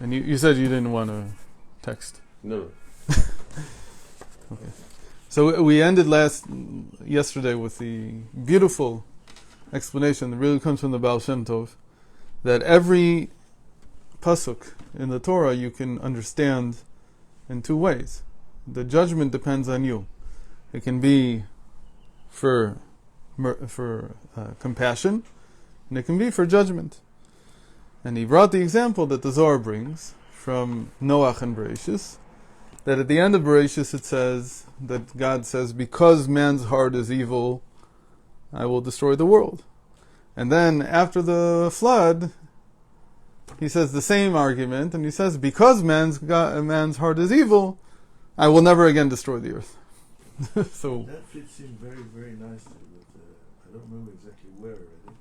And you said you didn't want to text. No. Okay. So we ended yesterday with the beautiful explanation that really comes from the Baal Shem Tov, that every pasuk in the Torah you can understand in two ways. The judgment depends on you. It can be for compassion, and it can be for judgment. And he brought the example that the Zohar brings from Noach and Bereshis, that at the end of Bereshis it says that God says, because man's heart is evil, I will destroy the world. And then after the flood, he says the same argument, and he says, because man's heart is evil, I will never again destroy the earth. So that fits in very, very nicely with, I don't remember exactly where I read it,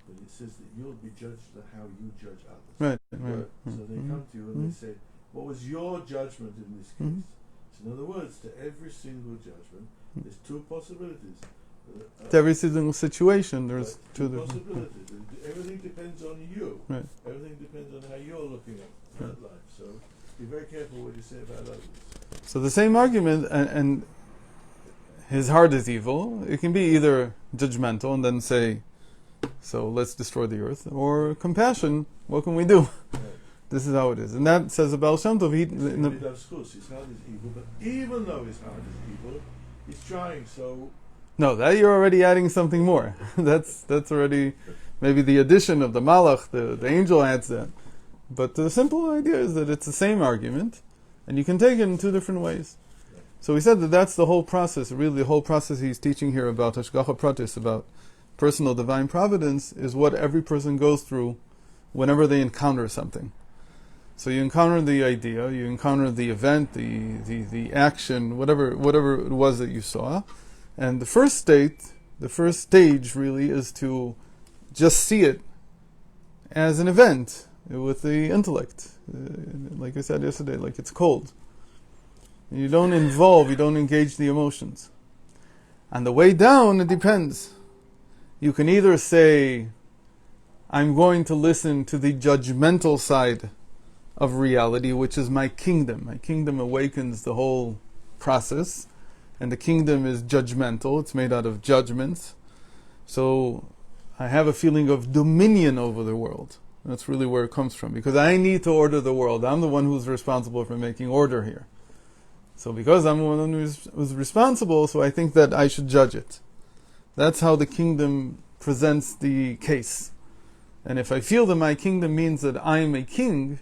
but it says that you'll be judged on how you judge others. Right. So they come to you and they say, what was your judgment in this case? So in other words, to every single judgment, there's two possibilities. To every single situation, there's two possibilities. Everything depends on you. Right. Everything depends on how you're looking at life. So be very careful what you say about others. So the same argument, and his heart is evil, it can be either judgmental and then say, so let's destroy the earth, or compassion, what can we do? Right. This is how it is. And that says about Shem Tov, he loves course, his heart is evil, but even though his heart is evil, he's trying, so... No, that you're already adding something more. That's already maybe the addition of the Malach, the angel adds that. But the simple idea is that it's the same argument, and you can take it in two different ways. So we said that that's the whole process. Really, the whole process he's teaching here about Hashgacha Pratis, about personal divine providence, is what every person goes through whenever they encounter something. So you encounter the idea, you encounter the event, the action, whatever it was that you saw, and the first stage really is to just see it as an event with the intellect. Like I said yesterday, like it's cold. You don't engage the emotions. On the way down, it depends. You can either say, I'm going to listen to the judgmental side of reality, which is my kingdom. My kingdom awakens the whole process, and the kingdom is judgmental. It's made out of judgments. So I have a feeling of dominion over the world. That's really where it comes from, because I need to order the world. I'm the one who's responsible for making order here. So because I'm the one who's responsible, so I think that I should judge it. That's how the kingdom presents the case. And if I feel that my kingdom means that I'm a king,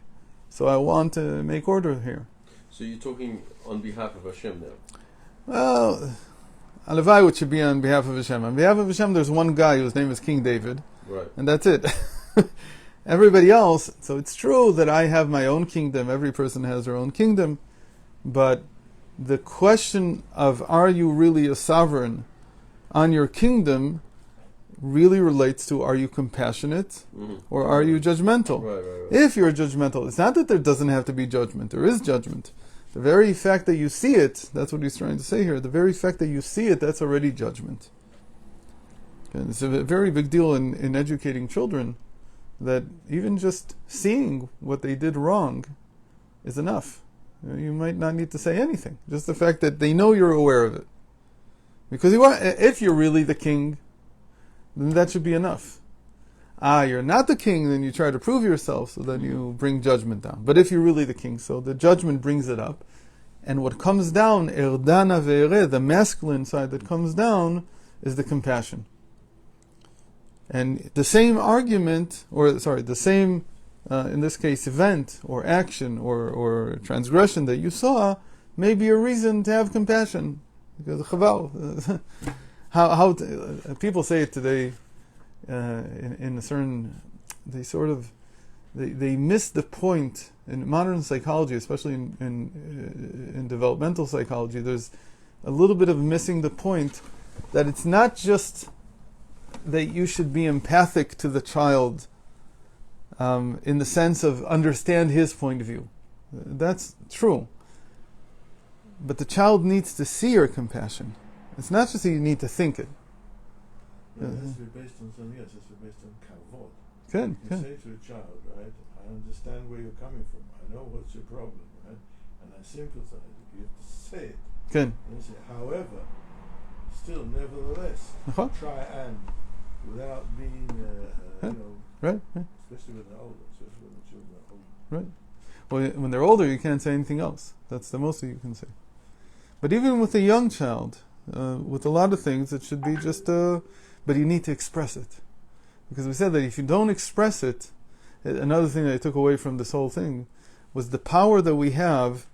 so I want to make order here. So you're talking on behalf of Hashem now? Well, Alavai, which should be on behalf of Hashem. On behalf of Hashem, there's one guy whose name is King David. Right. And that's it. Everybody else, so it's true that I have my own kingdom. Every person has their own kingdom. But the question of, are you really a sovereign on your kingdom, really relates to, are you compassionate or are you judgmental? Right. If you're judgmental, it's not that there doesn't have to be judgment. There is judgment. The very fact that you see it, that's what he's trying to say here, the very fact that you see it, that's already judgment. And it's a very big deal in educating children, that even just seeing what they did wrong is enough. You might not need to say anything. Just the fact that they know you're aware of it. Because if you're really the king, then that should be enough. You're not the king, then you try to prove yourself, so then you bring judgment down. But if you're really the king, so the judgment brings it up. And what comes down, erdana ve'ere, the masculine side that comes down, is the compassion. And the same argument, the same, in this case, event or action or transgression that you saw, may be a reason to have compassion. Because chaval, people say it today, in a certain, they miss the point in modern psychology, especially in developmental psychology. There's a little bit of missing the point that it's not just that you should be empathic to the child in the sense of understand his point of view. That's true. But the child needs to see your compassion. It's not just that you need to think it. It has to be based on something else. It has to be based on kavod. Good. You say to a child, right, I I understand where you're coming from. I know what's your problem, right? And I sympathize. You have to say it. כן. And say, however, still, nevertheless, נכון. try and, without being, you know, Right, right, especially when they're older, especially when the children are older. right. Well, when they're older, you can't say anything else. That's the most that you can say. But even with a young child, with a lot of things, it should be just, but you need to express it. Because we said that if you don't express it, another thing that I took away from this whole thing was the power that we have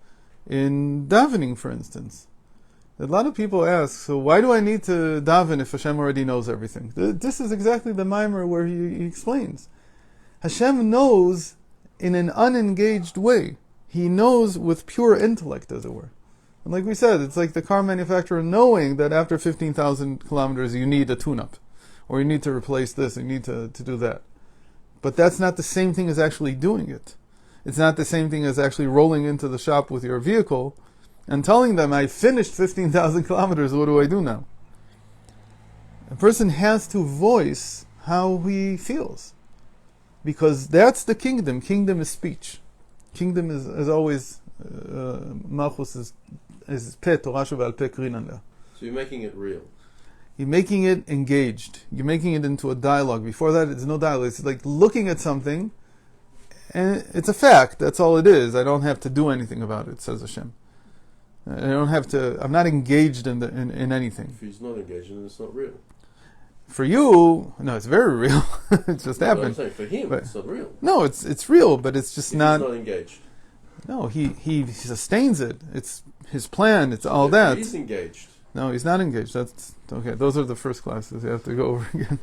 in davening, for instance. A lot of people ask, so why do I need to daven if Hashem already knows everything? This is exactly the mimer where he explains. Hashem knows in an unengaged way. He knows with pure intellect, as it were. And like we said, it's like the car manufacturer knowing that after 15,000 kilometers you need a tune-up, or you need to replace this, you need to do that. But that's not the same thing as actually doing it. It's not the same thing as actually rolling into the shop with your vehicle and telling them, I finished 15,000 kilometers, what do I do now? A person has to voice how he feels. Because that's the kingdom. Kingdom is speech. Kingdom is always, Malchus is pe, Torah she'ba'al pe krinan leha. So you're making it real. You're making it engaged. You're making it into a dialogue. Before that, it's no dialogue. It's like looking at something, and it's a fact. That's all it is. I don't have to do anything about it, says Hashem. I don't have to. I'm not engaged in anything. If he's not engaged, then it's not real. For you, no, it's very real. It just happened. I'm saying for him, But it's not real. no, it's real, but it's just If not. he's not engaged. No, he sustains it. It's his plan. It's all If that. He's engaged. No, he's not engaged. That's okay. Those are the first classes. You have to go over again.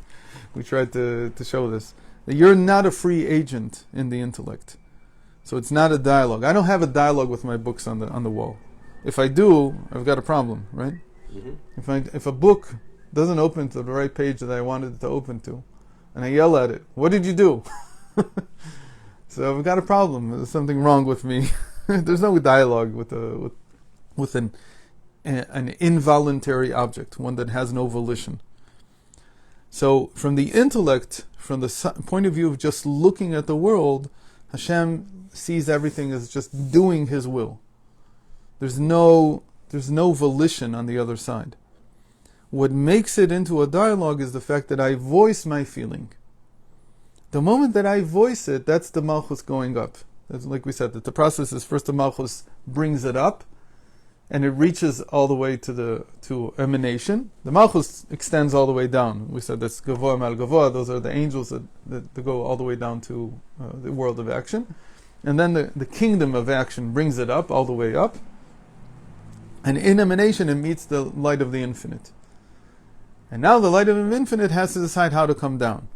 We tried to show this. That you're not a free agent in the intellect. So it's not a dialogue. I don't have a dialogue with my books on the wall. If I do, I've got a problem, right? Mm-hmm. If a book doesn't open to the right page that I wanted it to open to, and I yell at it, what did you do? So I've got a problem. There's something wrong with me. There's no dialogue with an involuntary object, one that has no volition. So from the intellect, from the point of view of just looking at the world, Hashem sees everything as just doing His will. There's no volition on the other side. What makes it into a dialogue is the fact that I voice my feeling. The moment that I voice it, that's the Malchus going up. That's like we said, that the process is first the Malchus brings it up, and it reaches all the way to emanation. The Malchus extends all the way down. We said that's Gavoa Mal Gavoa. Those are the angels that go all the way down to the world of action. And then the kingdom of action brings it up, all the way up. And in emanation, it meets the light of the infinite. And now the light of the infinite has to decide how to come down.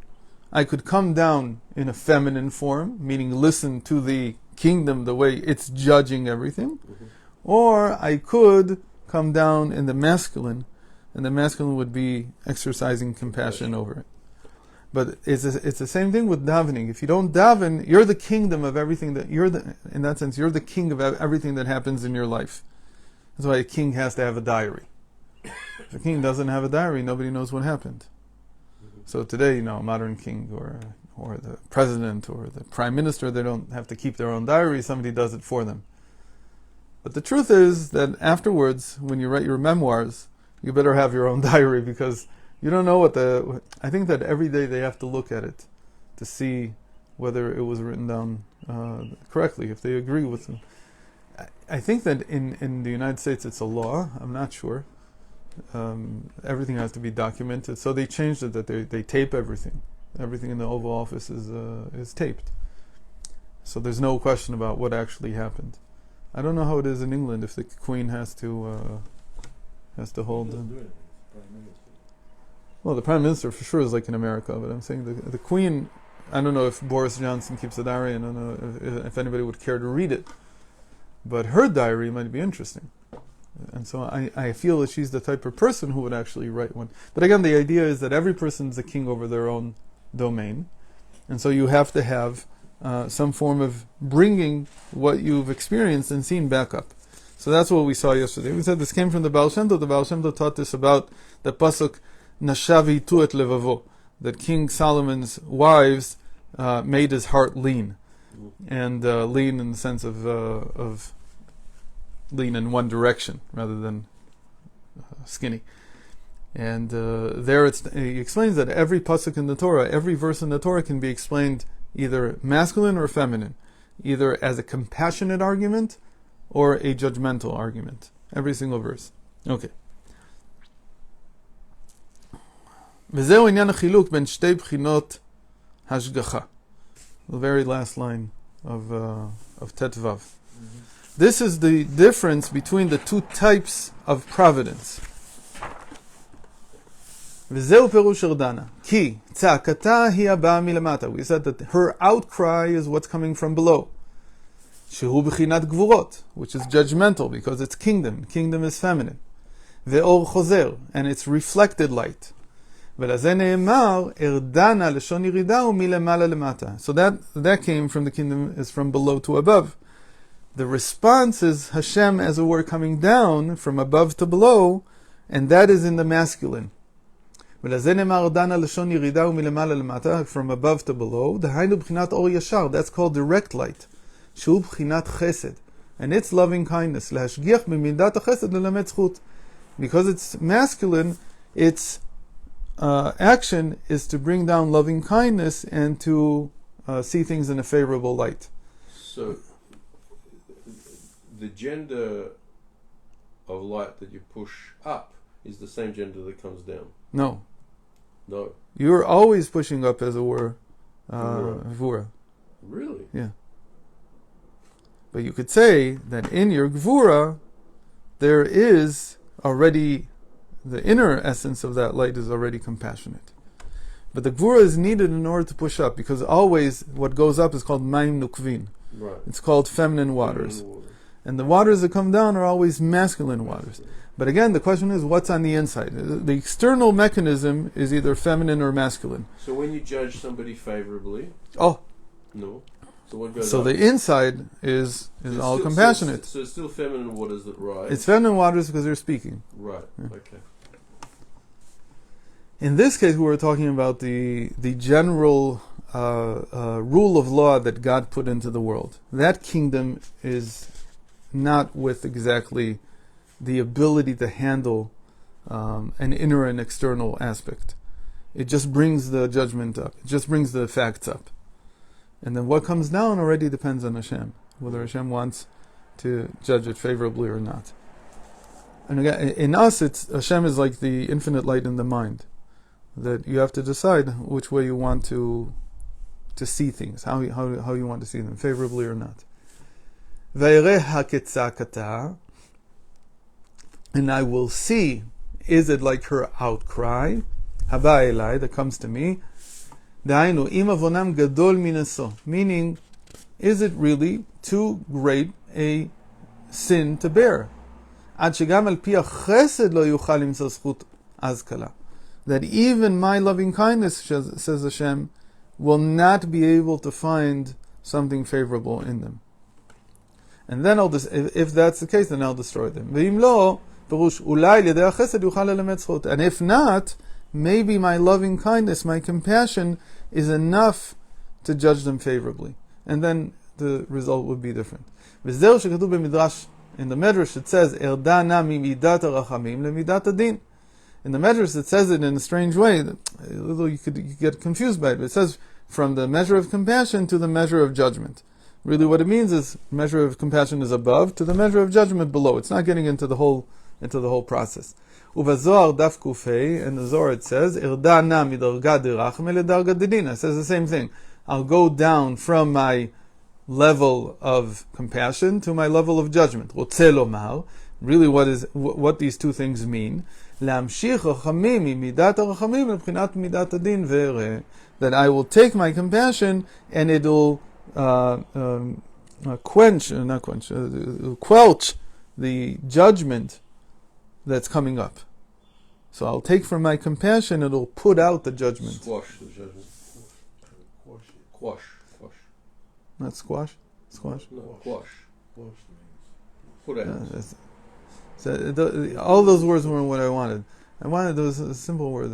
I could come down in a feminine form, meaning listen to the kingdom the way it's judging everything. Mm-hmm. Or I could come down in the masculine, and the masculine would be exercising compassion over it. But it's the same thing with davening. If you don't daven, you're the kingdom of everything in that sense, you're the king of everything that happens in your life. That's why a king has to have a diary. If a king doesn't have a diary, nobody knows what happened. So today, a modern king or the president or the prime minister, they don't have to keep their own diary. Somebody does it for them. But the truth is that afterwards, when you write your memoirs, you better have your own diary, because you don't know I think that every day they have to look at it to see whether it was written down correctly, if they agree with them. I think that in the United States it's a law. I'm not sure. Everything has to be documented. So they changed it that they tape everything. Everything in the Oval Office is taped. So there's no question about what actually happened. I don't know how it is in England if the Queen has to hold them. Well, the Prime Minister for sure is like in America, but I'm saying the Queen, I don't know if Boris Johnson keeps a diary, I don't know if anybody would care to read it. But her diary might be interesting. And so I feel that she's the type of person who would actually write one. But again, the idea is that every person's a king over their own domain. And so you have to have some form of bringing what you've experienced and seen back up. So that's what we saw yesterday. We said this came from the Baal Shem Tov. The Baal Shem Tov taught us about the pasuk Nashavi Tuet Levavo, that King Solomon's wives made his heart lean. and lean in the sense of lean in one direction rather than skinny. And there he explains that every pasuk in the Torah, every verse in the Torah can be explained either masculine or feminine, either as a compassionate argument or a judgmental argument. Every single verse. Okay. וזהו עניין החילוק בין שתי בחינות השגחה. The very last line of Tet Vav. This is the difference between the two types of providence. וזהו פירוש הרדנה. כי צעקתה היא הבאה מלמטה. We said that her outcry is what's coming from below. שהוא בחינת גבורות, which is judgmental because it's kingdom. Kingdom is feminine. ואור חוזר, and it's reflected light. ולזה נאמר, הרדנה לשון ירידה ומלמעלה למטה. So that came from the kingdom, is from below to above. The response is Hashem, as it were, coming down from above to below, and that is in the masculine. ולזה נאמר, הרדנה לשון ירידה ומלמעלה למטה, from above to below. דהיינו בחינת אור ישר, that's called direct light. שהוא בחינת חסד. And it's loving kindness. להשגיח במידת החסד ללמד זכות. Because it's masculine, its action is to bring down loving kindness and to see things in a favorable light. So, the gender of light that you push up is the same gender that comes down? No. No. You're always pushing up, as it were, Gvura. Really? Yeah. But you could say that in your Gvura, there is already, the inner essence of that light is already compassionate. But the Gvura is needed in order to push up, because always what goes up is called Maim Nukvin. Right. It's called feminine waters. And the waters that come down are always masculine waters. But again, the question is, what's on the inside? The external mechanism is either feminine or masculine. So when you judge somebody favorably... Oh. No. So what goes So up? the inside is all compassionate. So it's still feminine waters that rise? It's feminine waters because they're speaking. Right, Yeah. okay. In this case, we were talking about the general rule of law that God put into the world. That kingdom is not with exactly the ability to handle an inner and external aspect. It just brings the judgment up. It just brings the facts up. And then what comes down already depends on Hashem, whether Hashem wants to judge it favorably or not. And again, in us, Hashem is like the infinite light in the mind, that you have to decide which way you want to see things, how you want to see them, favorably or not. Vayeira haketzakata, and I will see, is it like her outcry, haba elai, that comes to me, דהיינו, אם עוונם גדול מנשוא, meaning, is it really too great a sin to bear? עד שגם על פי החסד לא יוכל למצוא זכות אז קלה. That even my loving kindness, says Hashem, will not be able to find something favorable in them. And then if that's the case, then I'll destroy them. ואם לא, פירוש, אולי לידי החסד יוכל ללמד זכות. And if not, maybe my loving kindness, my compassion, is enough to judge them favorably. And then the result would be different. וזהו שכתוב במדרש, in the Medrash it says, הרדה נא ממידת הרחמים למידת הדין. In the Medrash it says it in a strange way, that you get confused by it, but it says from the measure of compassion to the measure of judgment. Really what it means is, measure of compassion is above to the measure of judgment below. It's not getting into the whole process. ובזוהר דף ק"ה, in the Zohar it says, הרדה נא מדרגת דרחמי לדרגת דדין. It says the same thing. I'll go down from my level of compassion to my level of judgment. רוצה לומר, really what these two things mean, להמשיך רחמים ממידת הרחמים לבחינת מידת הדין ואראה, that I will take my compassion and it'll quench the judgment that's coming up. So I'll take from my compassion, it'll put out the judgment. Squash the judgment. Quash. Not squash? Squash? No, quash. Quash means Put out. So all those words weren't what I wanted. I wanted those a simple word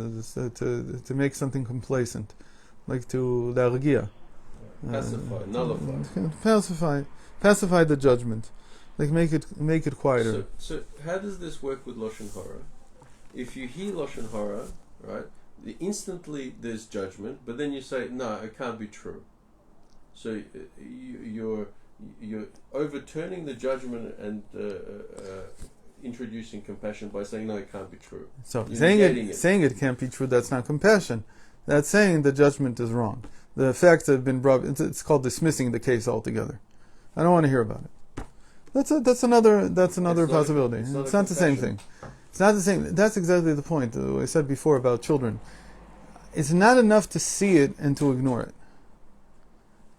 to make something complacent, like to להרגיע. nullify. Pacify the judgment, like make it quieter. So how does this work with Lashon Hara? If you hear Lashon Hara, right, instantly there's judgment, but then you say, no, it can't be true. So you're overturning the judgment and introducing compassion by saying, no, it can't be true. So You're saying it can't be true, that's not compassion. That's saying the judgment is wrong. The facts have been brought. It's called dismissing the case altogether. I don't want to hear about it. That's another possibility. It's not the same thing. It's not the same. That's exactly the point I said before about children. It's not enough to see it and to ignore it.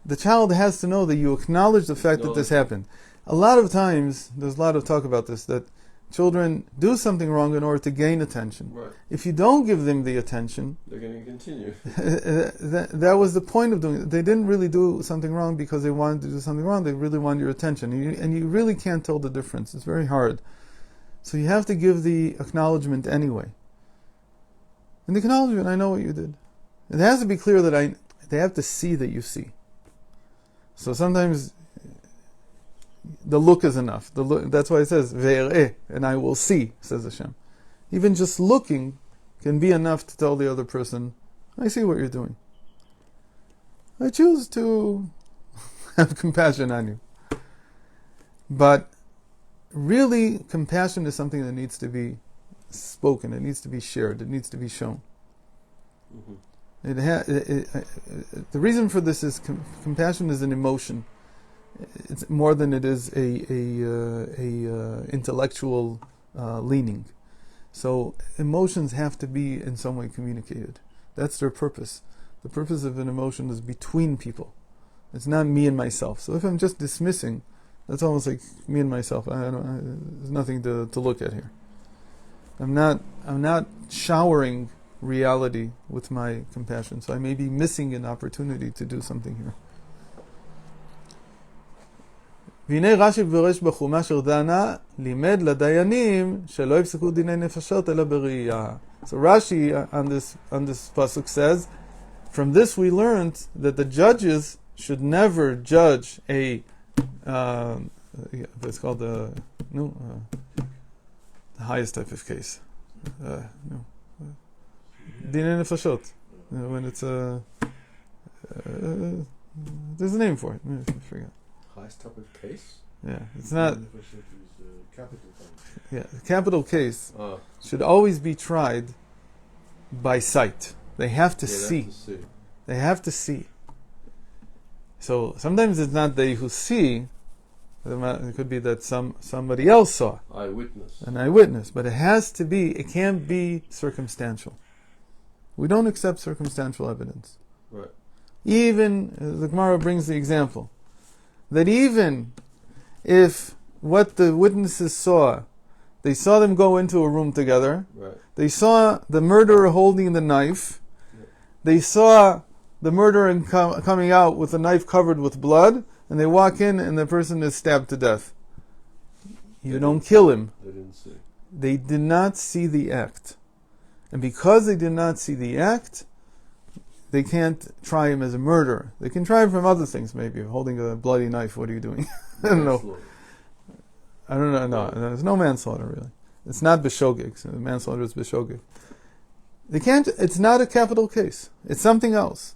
The child has to know that you acknowledge the fact that this happened. A lot of times, there's a lot of talk about this, that children do something wrong in order to gain attention. Right. If you don't give them the attention, they're going to continue. that was the point of doing it. They didn't really do something wrong because they wanted to do something wrong. They really wanted your attention. And you really can't tell the difference. It's very hard. So you have to give the acknowledgement anyway. And the acknowledgement, I know what you did. It has to be clear that they have to see that you see. So sometimes the look is enough. That's why it says, Vayeira, and I will see, says Hashem. Even just looking can be enough to tell the other person, I see what you're doing. I choose to have compassion on you. But really, compassion is something that needs to be spoken. It needs to be shared. It needs to be shown. Mm-hmm. The reason for this is compassion is an emotion. It's more than it is a intellectual leaning. So emotions have to be in some way communicated. That's their purpose. The purpose of an emotion is between people. It's not me and myself. So if I'm just dismissing, that's almost like me and myself. There's nothing to look at here. I'm not showering reality with my compassion. So I may be missing an opportunity to do something here. והנה רש"י פירש בחומש דנה לימד לדיינים שלא יפסקו דיני נפשות אלא בראייה. So Rashi on this pasuk says, from this we learned that the judges should never judge it's called the highest type of case. Dinei nefashot. When it's there's a name for it. I forgot. Highest type of case? Yeah, it's not. Capital case. Yeah, the capital case should always be tried by sight. They have to see. They have to see. So sometimes it's not they who see. It could be that somebody else saw. An eyewitness. But it has to be. It can't be circumstantial. We don't accept circumstantial evidence. Right. Even the Gemara brings the example that even if what the witnesses saw, they saw them go into a room together, right. They saw the murderer holding the knife, they saw the murderer coming out with the knife covered with blood, and they walk in and the person is stabbed to death. You don't kill him. They didn't see. They did not see the act. And because they did not see the act, they can't try him as a murderer. They can try him from other things, maybe. Holding a bloody knife, what are you doing? I don't know. I don't know. No, there's no manslaughter, really. It's not beshogeg. So manslaughter is beshogeg. They can't, it's not a capital case. It's something else.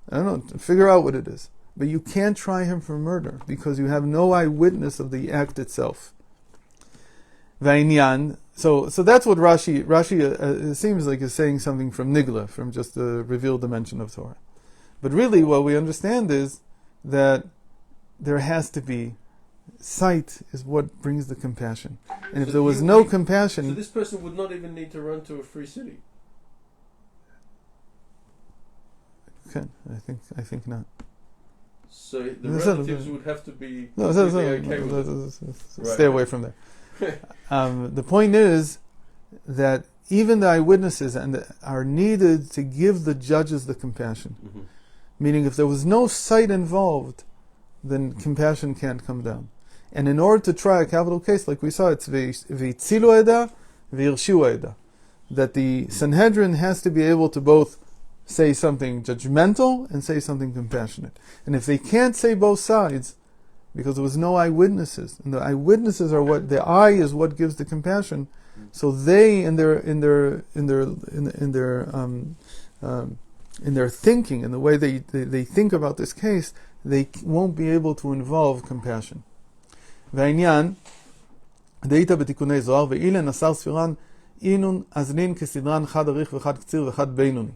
I don't know, figure out what it is. But you can't try him for murder because you have no eyewitness of the act itself. Vainyan. So that's what Rashi seems like is saying something from Nigla, from just the revealed dimension of Torah. But really what we understand is that there has to be sight is what brings the compassion. And if there was no compassion... So this person would not even need to run to a free city? Okay, I think not. So the relatives would have to be okay with it. Stay away from there. The point is that even the eyewitnesses are needed to give the judges the compassion. Mm-hmm. Meaning if there was no sight involved, then compassion can't come down. And in order to try a capital case, like we saw, it's v'itzilu eda v'irshiu eda. That the Sanhedrin has to be able to both say something judgmental and say something compassionate. And if they can't say both sides, because there was no eyewitnesses, and the eyewitnesses are what the eye is what gives the compassion. So they in their thinking, in the way they think about this case, they won't be able to involve compassion. והעניין, דאית בתיקוני זוהר, ואילן אסר ספירן אינון אזנין כסדרן חד אריך וחד קציר וחד בינוני.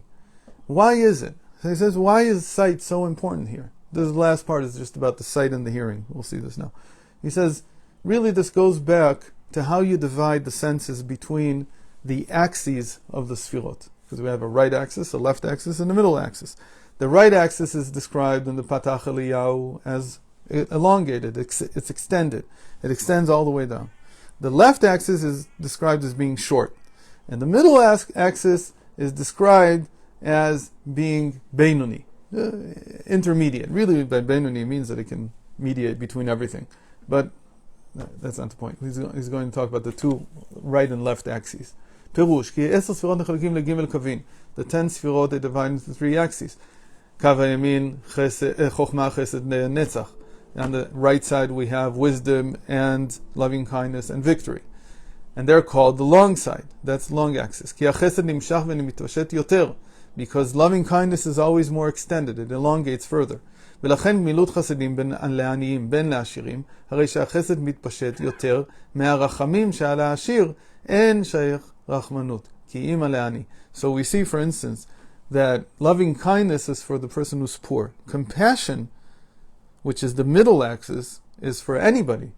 Why is it? So he says, why is sight so important here? This last part is just about the sight and the hearing. We'll see this now. He says, really this goes back to how you divide the senses between the axes of the sfirot. Because we have a right axis, a left axis, and a middle axis. The right axis is described in the Patach Eliyahu as elongated, it's extended. It extends all the way down. The left axis is described as being short. And the middle axis is described as being Beinoni, intermediate. Really, by Beinoni means that it can mediate between everything. But that's not the point. He's going to talk about the two right and left axes. Pirush, ki 10 sfirot nechalakim legimel kavin. The 10 sfirot they divide into 3 axes. Kav hayamin, chokhmah, chesed, netzach. On the right side we have wisdom and loving kindness and victory. And they're called the long side. That's the long axis. Ki hachesed nimshach v'nimitoshet yoter. Because loving kindness is always more extended. It elongates further. ולכן גמילות חסדים בין לעניים, בין לעשירים, הרי שהחסד מתפשט יותר מהרחמים שעל העשיר אין שייך רחמנות, כי אימא לעני. So we see, for instance, that loving kindness is for the person who's poor. Compassion, which is the middle axis, is for anybody,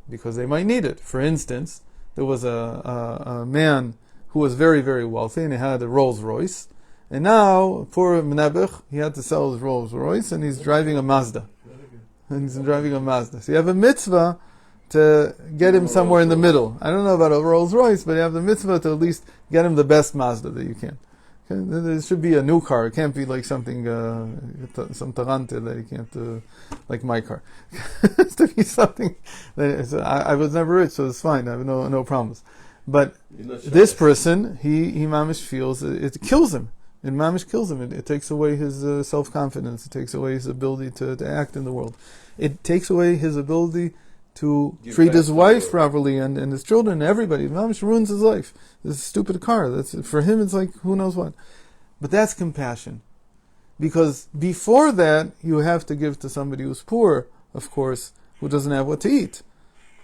because they might need it. For instance, there was a man who was very, very wealthy, and he had a Rolls Royce. And now, poor Menebech, he had to sell his Rolls Royce, and he's driving a Mazda. So you have a mitzvah to get him somewhere in the middle. I don't know about a Rolls Royce, but you have the mitzvah to at least get him the best Mazda that you can. Okay? There should be a new car. It can't be like something, some Tarante that you can't, like my car. It has to be something that I was never rich, so it's fine. I have no problems. But this person, he mamish feels it kills him. It mamish kills him. It takes away his self-confidence. It takes away his ability to act in the world. It takes away his ability to treat his wife properly and his children and everybody. It mamish ruins his life. This stupid car. For him, it's like who knows what. But that's compassion. Because before that, you have to give to somebody who's poor, of course, who doesn't have what to eat.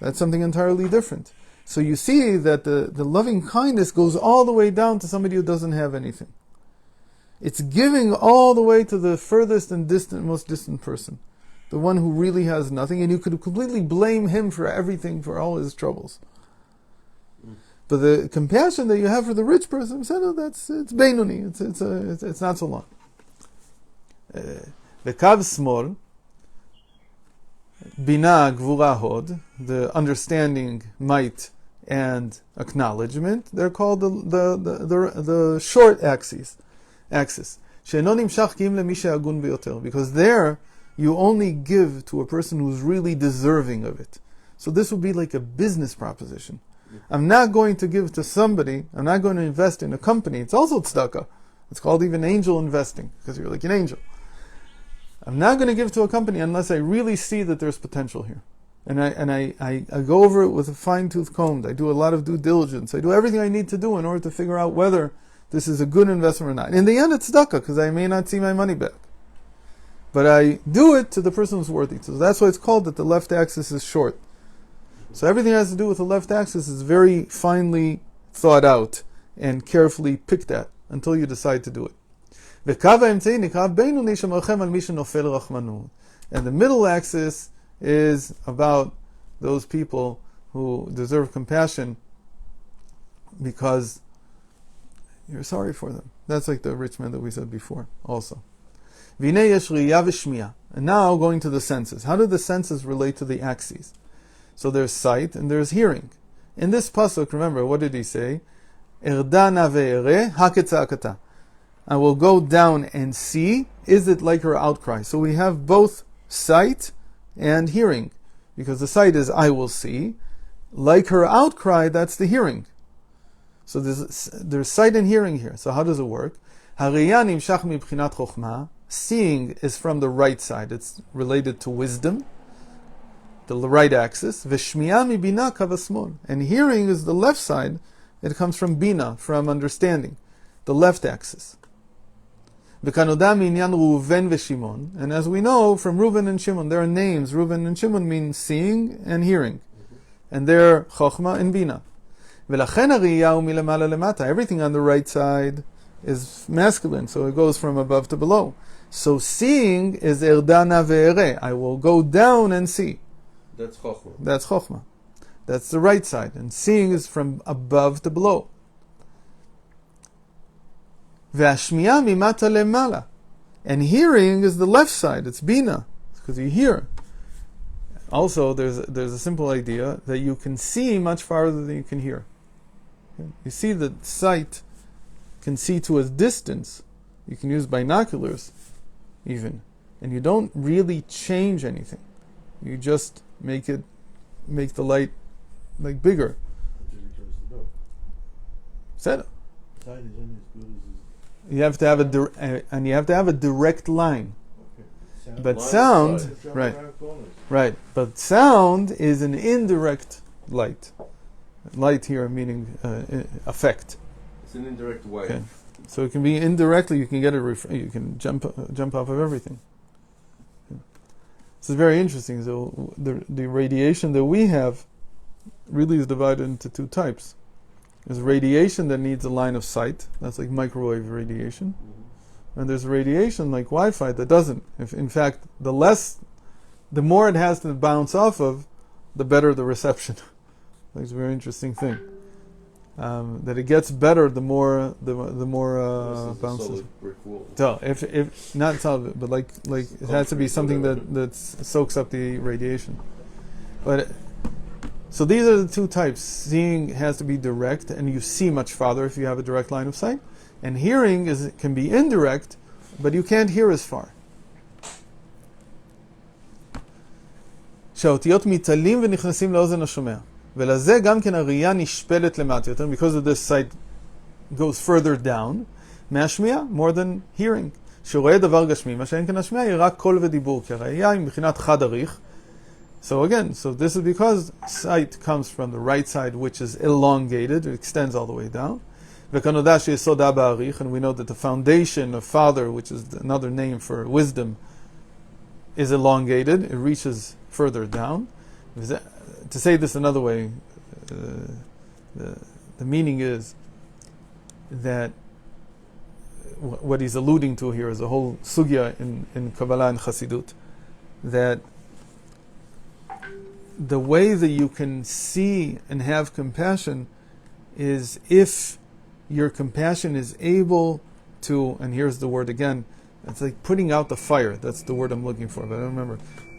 That's something entirely different. So you see that the loving kindness goes all the way down to somebody who doesn't have anything. It's giving all the way to the furthest and most distant person. The one who really has nothing, and you could completely blame him for everything, for all his troubles. But the compassion that you have for the rich person, it's Beinoni, it's not so long. The Kav Small, Bina Gvura Hod, the understanding, might, and acknowledgement, they're called the short axis. Because there you only give to a person who's really deserving of it. So this would be like a business proposition. I'm not going to give to somebody, I'm not going to invest in a company. It's also tzedakah. It's called even angel investing, because you're like an angel. I'm not going to give to a company unless I really see that there's potential here. And I go over it with a fine-tooth comb. I do a lot of due diligence. I do everything I need to do in order to figure out whether this is a good investment or not. In the end, it's tzedakah, because I may not see my money back. But I do it to the person who's worthy. So that's why it's called that the left axis is short. So everything that has to do with the left axis is very finely thought out and carefully picked at until you decide to do it. And the middle axis is about those people who deserve compassion because you're sorry for them. That's like the rich man that we said before also. And now going to the senses. How do the senses relate to the axes? So there's sight and there's hearing. In this pasuk, remember, what did he say? I will go down and see, is it like her outcry? So we have both sight and hearing. Because the sight is I will see. Like her outcry, that's the hearing. So there's sight and hearing here. So how does it work? הראייה נמשך מבחינת חוכמה. Seeing is from the right side. It's related to wisdom, the right axis. ושמיעה מבינה קו השמאל. And hearing is the left side. It comes from bina, from understanding, the left axis. וכנודע מעניין ראובן ושמעון. And as we know from Reuven and Shimon, their names, Reuven and Shimon, mean seeing and hearing. And they're chokhmah and bina. ולכן הראייה הוא מלמעלה למטה. Everything on the right side is masculine, so it goes from above to below. So seeing is erdana ve'ere. I will go down and see. That's chokhmah. That's chokhmah. That's the right side. And seeing is from above to below. והשמיעה ממטה למעלה. And hearing is the left side. It's bina, because you hear. Also, there's a simple idea that you can see much farther than you can hear. You see that sight can see to a distance. You can use binoculars, even. And you don't really change anything. You just make the light like bigger. Until you close the door. Set Sight is only as good as You have to have a direct line. sound. But Line of sound, sight. Jump right, around corners. right. But sound is an indirect light. Light here meaning effect. It's an indirect way. Okay. So it can be indirectly. You can get you can jump off of everything. This is very interesting. So the radiation that we have really is divided into two types. There's radiation that needs a line of sight. That's like microwave radiation. And there's radiation like Wi-Fi that doesn't. In fact, the more it has to bounce off of, the better the reception. That's a very interesting thing. That it gets better the more This is a bounces. solid brick wall. So if not solid, but like it has to be something that soaks up the radiation. But so these are the two types. Seeing has to be direct, and you see much farther if you have a direct line of sight. And hearing can be indirect, but you can't hear as far. שהאותיות מתעלים ונכנסים לאוזן השומע. ולזה גם כן הראייה נשפלת למטה יותר, because of this sight goes further down, מהשמיעה, more than hearing. שרואה דבר גשמי, מה שאין כן השמיעה, היא רק קול ודיבור, כי הראייה היא מבחינת חד אריך. So again, this is because sight comes from the right side, which is elongated, it extends all the way down. וכנודע שיסוד אבא אריך, and we know that the foundation of father, which is another name for wisdom, is elongated, it reaches further down. To say this another way, the meaning is that what he's alluding to here is a whole sugya in Kabbalah and Chassidut, that the way that you can see and have compassion is if your compassion is able to, and here's the word again, it's like putting out the fire. That's the word I'm looking for, but I don't remember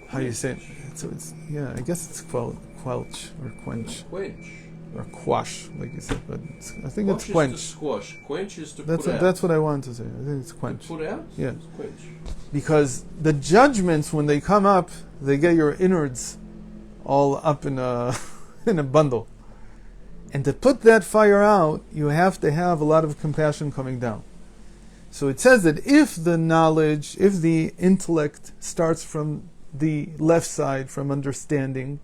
how you say it. I guess it's quelch or quench. Quench. Or quash, like you said, but I think Quash it's quench. is to squash. Quench is to That's put out. That's what I wanted to say. I think it's quench. Put out? Yeah. It's quench. Because the judgments, when they come up, they get your innards all up in a in a bundle. And to put that fire out, you have to have a lot of compassion coming down. So it says that if the knowledge, if the intellect starts from the left side, from understanding,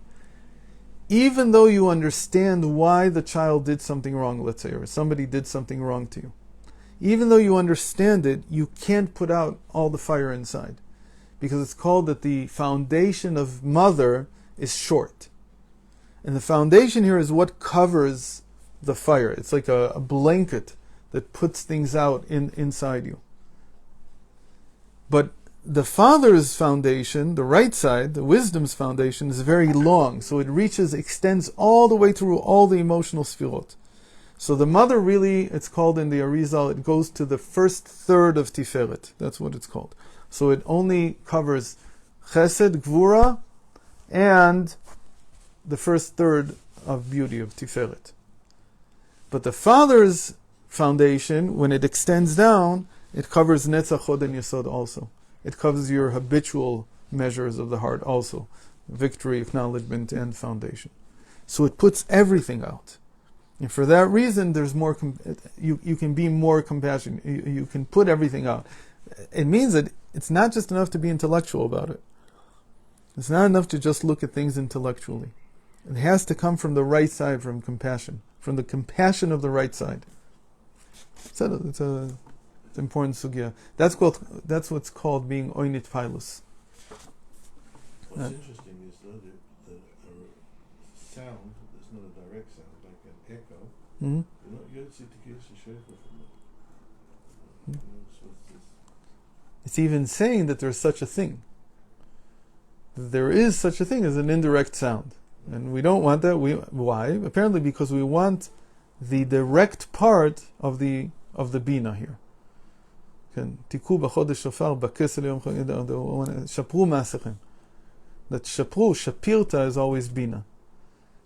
even though you understand why the child did something wrong, let's say, or somebody did something wrong to you, even though you understand it, you can't put out all the fire inside. Because it's called that the foundation of mother is short. And the foundation here is what covers the fire. It's like a blanket that puts things out inside you. But the father's foundation, the right side, the wisdom's foundation, is very long. So it extends all the way through all the emotional sfirot. So the mother really, it's called in the Arizal, it goes to the first third of Tiferet. That's what it's called. So it only covers Chesed, Gvura, and the first third of beauty of Tiferet. But the father's foundation, when it extends down, it covers Netzach, Hod, and Yesod also. It covers your habitual measures of the heart also. Victory, acknowledgement, and foundation. So it puts everything out. And for that reason, there's more. You can be more compassionate. You can put everything out. It means that it's not just enough to be intellectual about it. It's not enough to just look at things intellectually. It has to come from the right side, from compassion, from the compassion of the right side. It's an important sugya. That's what's called being oinit pilus. What's interesting is though the sound, there's not a direct sound, like an echo. Mm-hmm. You don't see the kiss shofar from it. So It's even saying that there's such a thing. There is such a thing as an indirect sound. And we don't want that. Why? Apparently because we want the direct part of the bina here. Tiku b'chodesh shofar b'kesel yom shapru ma'asechem. That shapirta is always bina.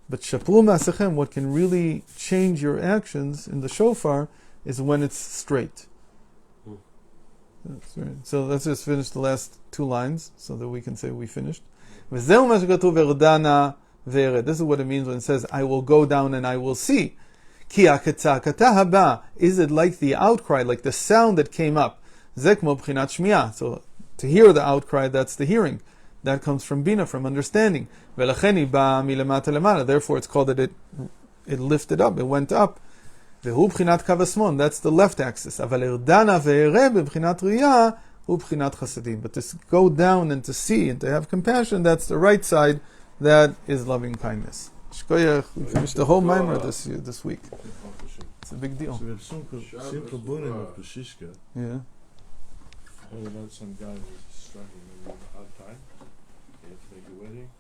But shapru ma'asechem, what can really change your actions in the shofar is when it's straight. That's right. So let's just finish the last two lines so that we can say we finished. This is what it means when it says, I will go down and I will see. Is it like the outcry, like the sound that came up? So to hear the outcry, that's the hearing. That comes from bina, from understanding. Therefore it's called that it lifted up, it went up. That's the left axis. But to go down and to see and to have compassion, that's the right side. That is loving kindness. We finished the whole Maimer this week. It's a big deal. we have simple bunim of Peshishka. Yeah. I heard about some guy who was struggling with a hard time. He had to make a wedding.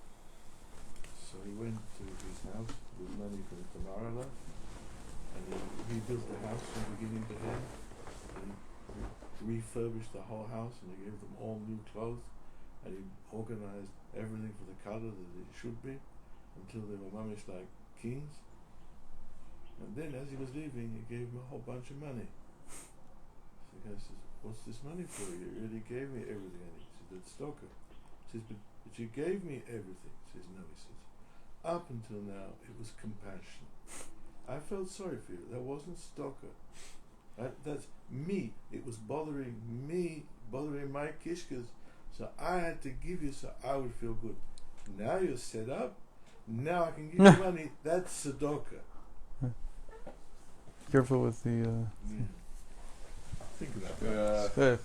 So he went to his house with money from Tamarala. And he rebuilt the house from beginning to end. And he refurbished the whole house and he gave them all new clothes. And he organized everything for the color that it should be until they were mamish like kings. And then as he was leaving, he gave him a whole bunch of money. So the guy says, what's this money for? You already gave me everything I need. He said, that's Stoker. He says, but you gave me everything. He says, no. He says, up until now, it was compassion. I felt sorry for you. That wasn't Stoker. That's me. It was bothering me, bothering my kishkas. So I had to give you so I would feel good. Now you're set up. Now I can give you money. That's tzedakah. Careful with the... Think about that.